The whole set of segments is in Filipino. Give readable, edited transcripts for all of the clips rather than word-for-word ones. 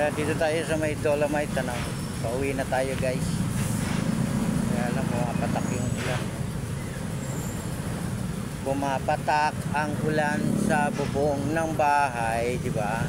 Kaya dito tayo sa may Dolomite, ano. Pauwi na tayo, guys. Kaya alam mo, pumapatak yung ulan. Pumapatak ang ulan sa bubong ng bahay, di ba?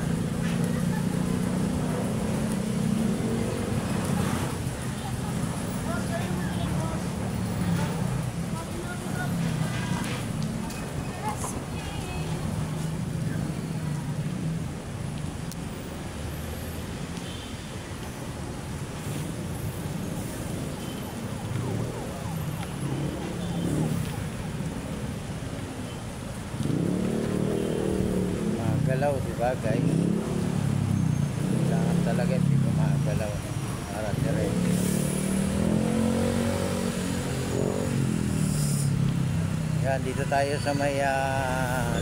Galaw, di ba, guys? Kailangan talaga hindi gumagalaw para diretso. Yan, dito tayo sa may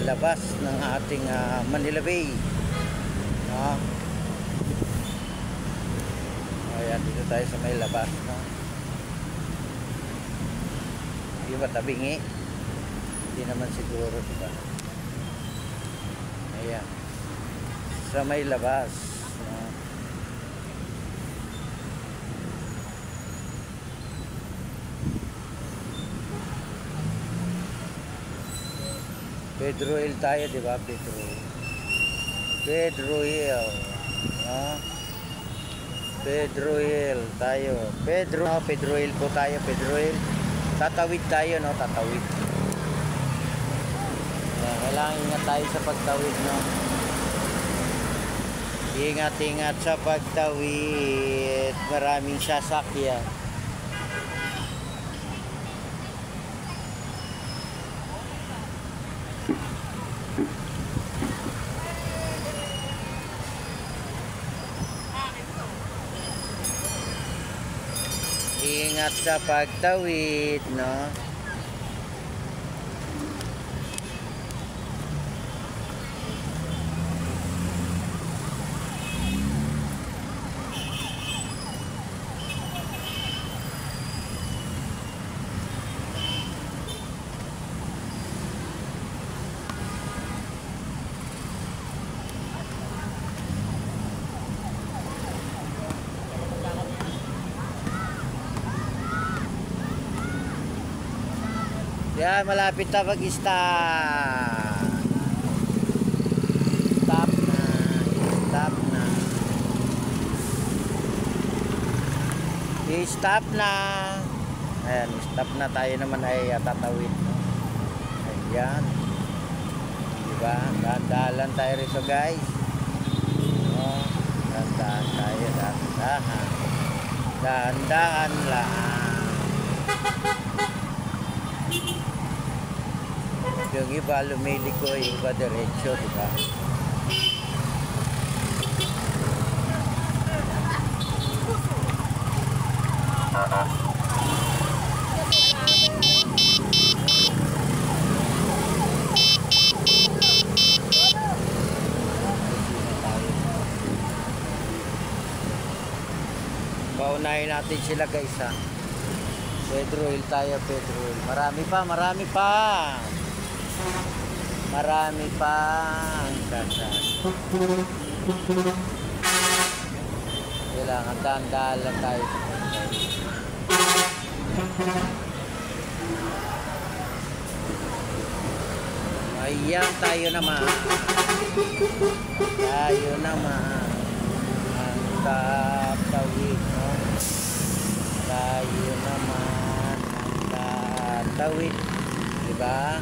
labas ng ating Manila Bay, no? Ayan, dito tayo sa may labas, no? Hindi ba tabingi? Hindi naman siguro, di ba? Ayan, sa may labas, no? Pedro Hill tayo, di ba? Pedro Hill, no? Pedro Hill tayo. Pedro Hill po tayo. Pedro Hill. Tatawid tayo, no? Tatawid. Kailangan ingat tayo sa pagtawid, no? Ingat-ingat sa pagtawid. Maraming sasakyan. Ingat sa pagtawid, no? Yan, malapit na mag-stop. Stop na. Stop na. I-stop na. Ayan, stop na. Tayo naman ay tatawid. Ayan. Diba? Dahan-dahan tayo rito, guys. Oh, dahan-dahan tayo. Dahan-dahan. Dahan-dahan lang. Yung iba lumiliko, yung iba diretso, diba? Paunahin natin sila, guys, ha? Pedro Hill tayo, Pedro Hill. Marami pa, marami pa. Marami pa ang dasan. Kailangan dahan-dahan lang tayo sa pagkain. Ayan, tayo naman. Tayo naman ang tatawid, no? Tayo naman ang tatawid, diba?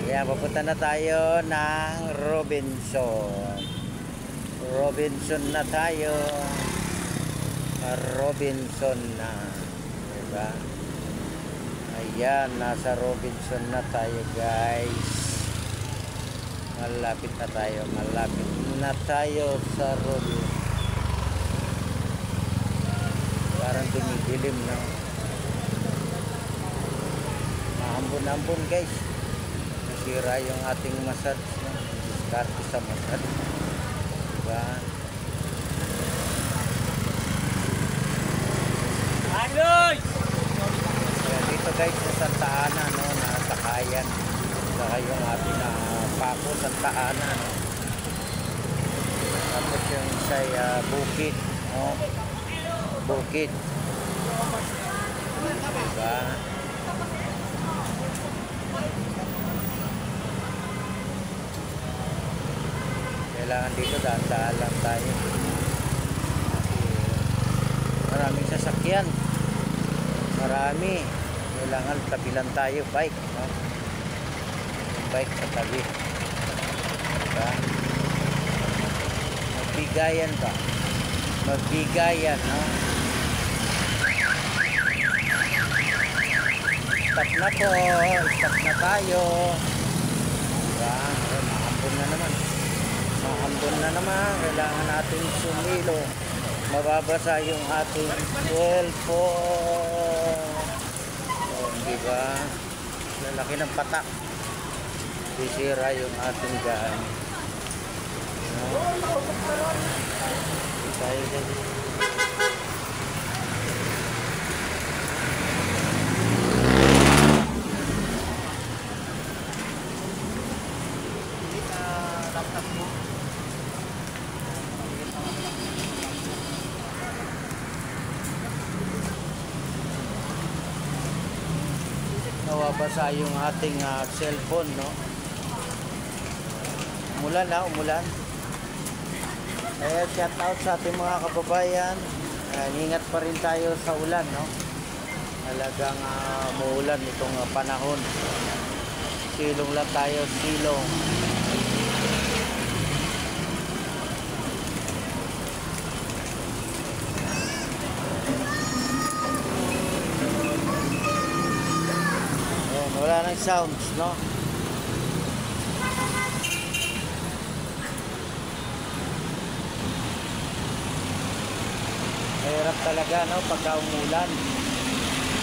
Kaya papunta na tayo ng Robinson. Robinson na tayo. Robinson na. Diba? Ayan, nasa Robinson na tayo, guys. Malapit na tayo. Malapit na tayo sa Robinson. Parang dumidilim, no? Maambon-ambon, guys. Sira yung ating massage, no? Diskarte sa massage, diba? Aloy! Kaya dito, guys, sa Santa Ana, no? Nasakayan. Saka yung ating Paco Santa Ana, no? Tapos yung isa ay bukid. No? Bukid. Diba? Kailangan dito daan-daan lang tayo. Maraming sasakyan. Marami. Kailangan tabi lang tayo. Bike. No? Bike sa tabi. Diba? Magbigayan ba? Magbigayan, no? Stop na po. Stop na tayo. Diba? Mahambon na naman. Mahambon na naman. Kailangan natin sumilo. Mababasa yung ating cellphone. So, diba? Lalaki ng patak. Sisira yung ating gaan. Tayo din. Laptop mo. Nawabasa yung ating cellphone, no? Umulan na, umulan. Kaya shout out sa ating mga kababayan. Ingat pa rin tayo sa ulan, no? Talagang muulan itong panahon. Silong lang tayo, silong. Ayan, wala nang sounds, no? Mahirap talaga, no, pagka umulan,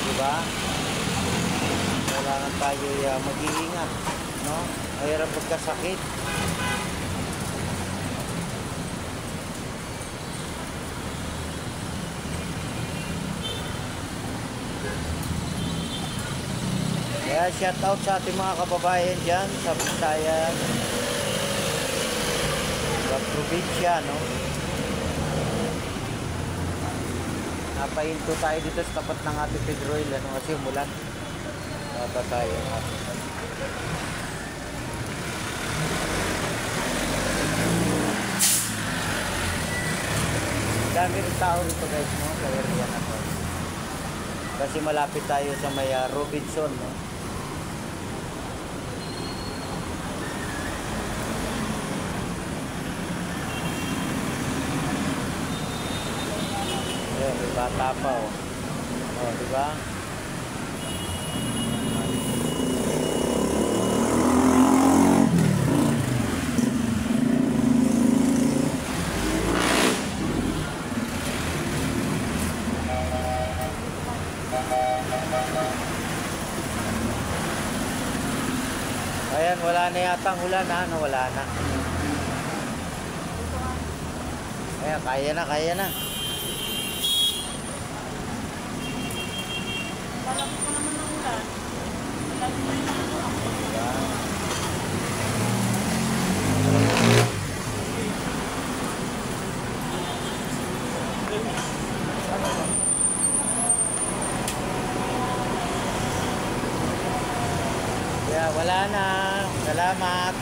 diba? Kailangan tayo mag-iingat, no? Mahirap pagkasakit. Kaya shout out sa ating mga kababayan dyan sa Bisayan, sa probinsya, no? Napahinto tayo dito sa tapat ng ating Pedro Hill, ano, kasi umulan. Baba tayo. Dami rin tao rito guys, no? Sa area na to. Kasi malapit tayo sa may Robinson, no? Ayan, may bata pa, oh. Oh, diba? Ayan, wala na yata ang ulan, ha? No, wala na. Ayan, kaya na, kaya na. Alam ko naman ng ulan. Alam ko naman ng ulan. Kaya wala na. Salamat.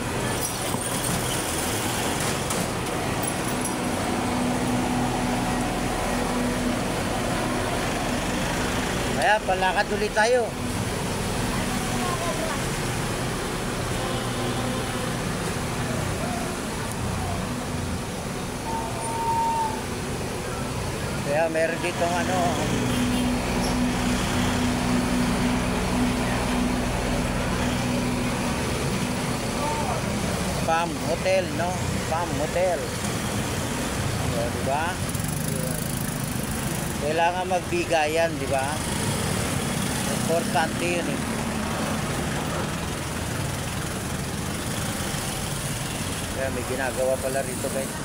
Kaya palakad ulit tayo. Kaya meron ditong ano, Palm Hotel, no? Palm Hotel. So, diba? Kailangan magbigayan, diba? Importante yun, eh. Kaya may ginagawa pala rito, guys.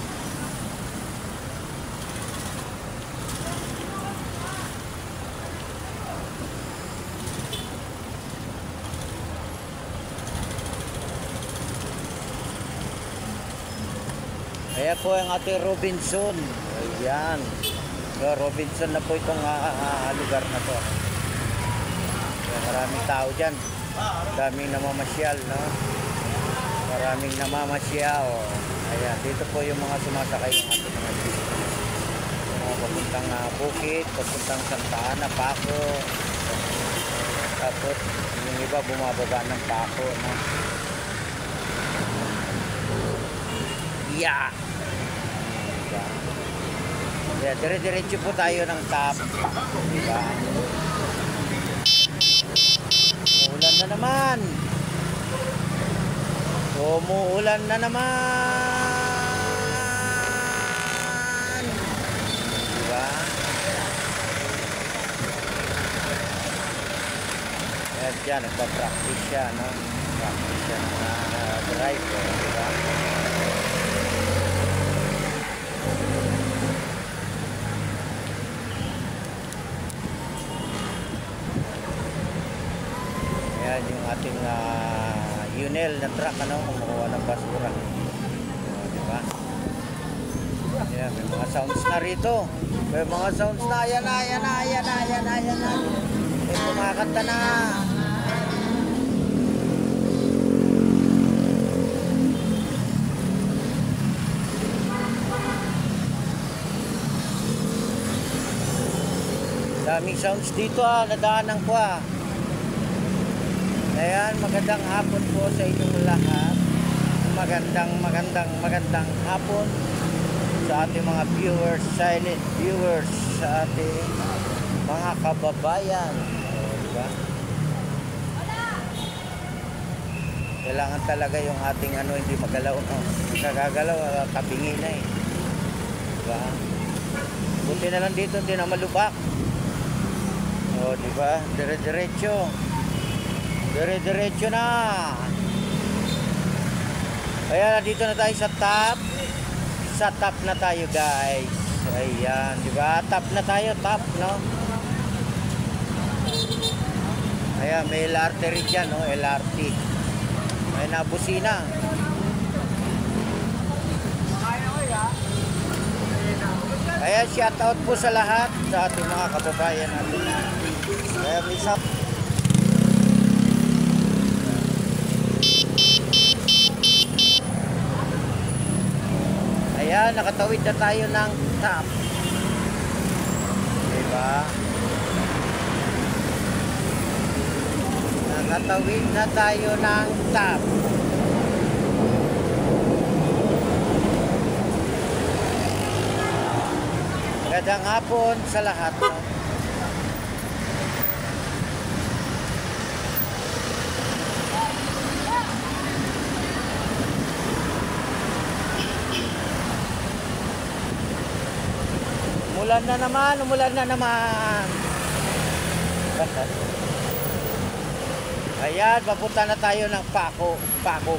Kaya Ayan po ang ating Robinson. Ayan. So, Robinson na po itong lugar na to. So, maraming tao dyan. Daming namamasyal, no? Maraming namamasyal. Ayan, dito po yung mga sumasakay ng ating mga jeep. Papuntang Bukit, papuntang Santa Ana, Paco. Tapos, yung iba bumababa ng Paco, no? Yeah! Yeah, dire-diretso po tayo ng top. Diba? Umuulan na naman. Umuulan na naman. Diba? At dyan, nagpa-practice siya, no? Practice siya ng drive, diba? Ayan yung ating Unel na truck, ano, kumukuha ng basura. Diba? Ayan, may mga sounds na rito. May mga sounds na, ayan na, ayan na, ayan na, ayan na, ayan na. May kumakanta na. Daming sounds dito nadaanan ko Ayan, magandang hapon po sa inyong lahat. Magandang hapon sa ating mga viewers, silent viewers, sa ating mga kababayan. Diba? Kailangan talaga yung ating hindi magalaw, no? Kagagalaw, kabingi na eh. Diba? Buti na lang dito, hindi na malubak. O, diba? Dire-diretso. Dire-diretso na. Ayan, dito na tayo sa top. Sa top na tayo, guys. Ayan, diba? Top na tayo, top, no? Ayan, may LRT rin dyan, no? LRT. May nabusina. Ayan, shout out po sa lahat, sa ating mga kababayan natin. Ayan, may sap. Ayan, nakatawid na tayo ng top. Diba? Nakatawid na tayo ng top. Magandang hapon sa lahat, no? Umulan na naman, umulan na naman. Ayan, papunta na tayo ng Paco. Paco.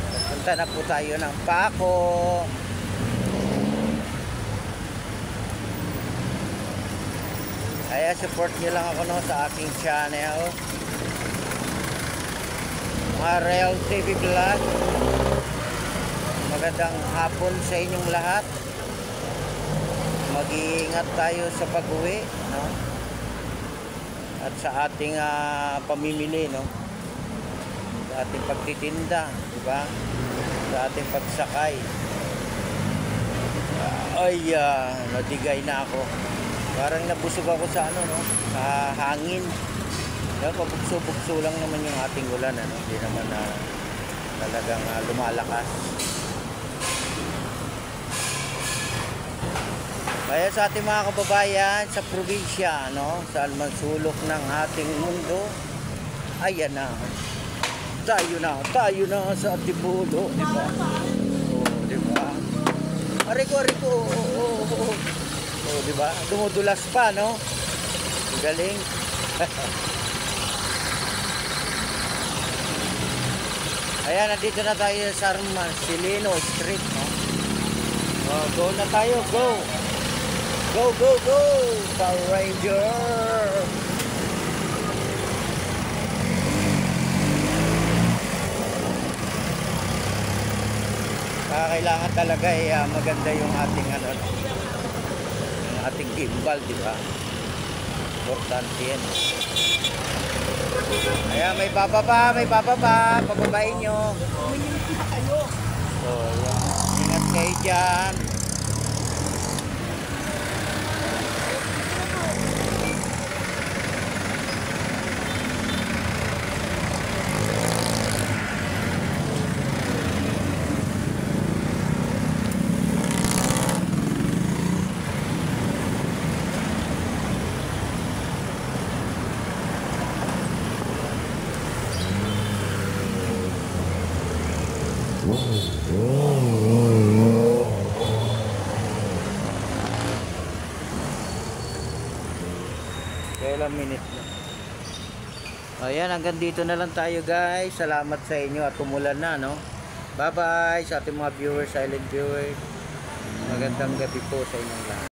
Papunta na po tayo ng Paco. Kaya support nyo lang ako, no, sa aking channel. Mga Real TV Vlog. Magandang hapon sa inyong lahat. Mag-iingat tayo sa pag-uwi, no? At sa ating pamimili, no? Sa ating pagtitinda, di ba? Sa ating pagsakay. Nadigay na ako. Parang nabusog ako sa no? Sa hangin. Pabugso-bugso lang naman yung ating ulan, ano? Hindi naman talagang lumalakas. Kaya sa ating mga kababayan sa probinsya, no? Sa sulok ng ating mundo, ayan na. Tayo na sa Antipolo, di ba? Oh, di ba? Ariko. Oh, di ba? Dumudulas pa, no? Galing. Ayan, nandito na tayo sa Marcelino Street, no? Oh, go na tayo, go! Go! Power Ranger! Kailangan talaga maganda yung ating ano, yung ating gimbal, di ba? Importante yan. Ayan, may bababa, pababain nyo. So, ayan. Ingat kayo dyan. Kailang minute na. Ayan, hanggang dito na lang tayo guys. Salamat sa inyo at umulan na, no? Bye bye sa ating mga viewers, silent viewers. Magandang gabi po sa inyong lahat.